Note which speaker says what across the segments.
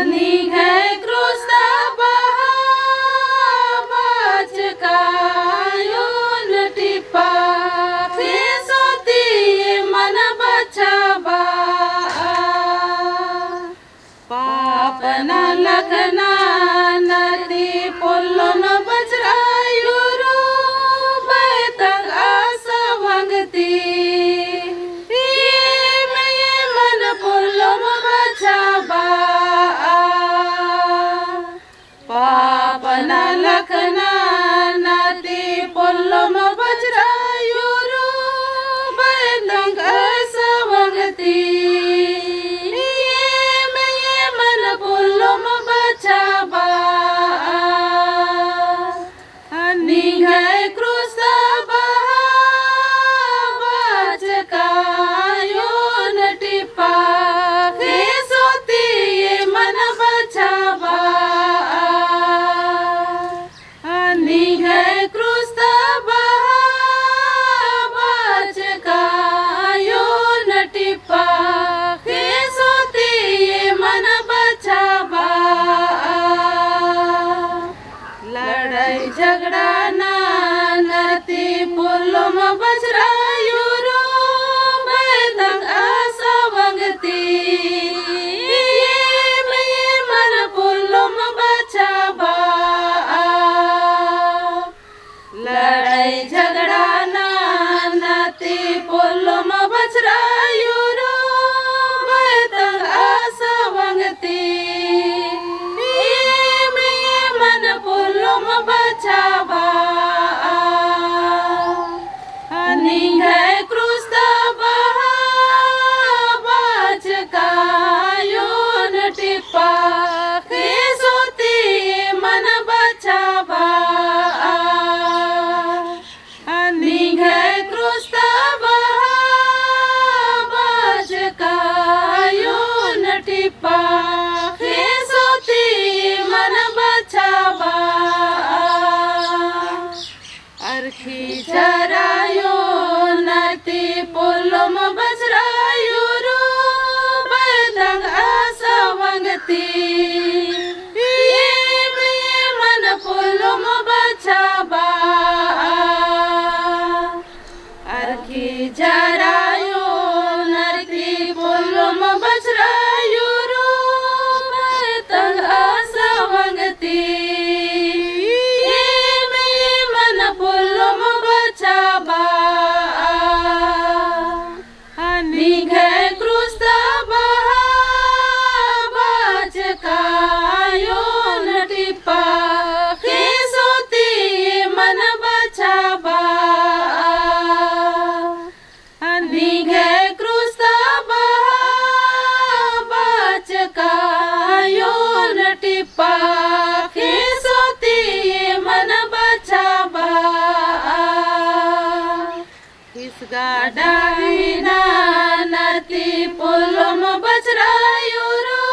Speaker 1: निघाय क्रुस्ता बच कायोन टिपा सोती मन बचाबा पापना लखना नदी पोलो न बचरायुरो बैतंग आसा भंगती मन पोलो न बचाबा पापना लखना नदी पोलो न बचरायुरो बैतंग आसा भंगती बचाबा निघाय क्रुस्ता बच कायोन टिपा सोती मन बचाबा निघाय क्रुस्ता बच कायोन टिपा सोती मन बचाबा लड़ाई झगड़ा ना नती पुल्लो म बचरायुरो बैतंग आसा भंगती मन पुल्लो म बचाबा लड़ाई झगड़ा ना नती पुल्लो म बचरायुरो बैतंग आसा भंगती बचाबा निघाय क्रुस्ता बच कायोन टिपा सोती मन बचाबा निघाय क्रुस्ता बच कायोन टिपा सोती मन बचाबा अर्खी जरायो नती पोलो म बचरायुरो बैतंग आसा भंगती मन पोलो म बचाबा अर्खी जरायो नती पोलो म बचरायुरो बैतंग आसा भंगती बचाबा निघाय क्रुस्ता बच कायोन टिपा सोती मन बचाबा निघाय क्रुस्ता बच कायोन टिपा सोती मन बचाबा गाडाईना नती पोलो म बचरायुरो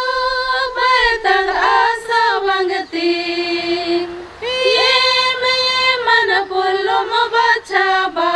Speaker 1: बैतंग आसा भंगती मन पोलो म बचाबा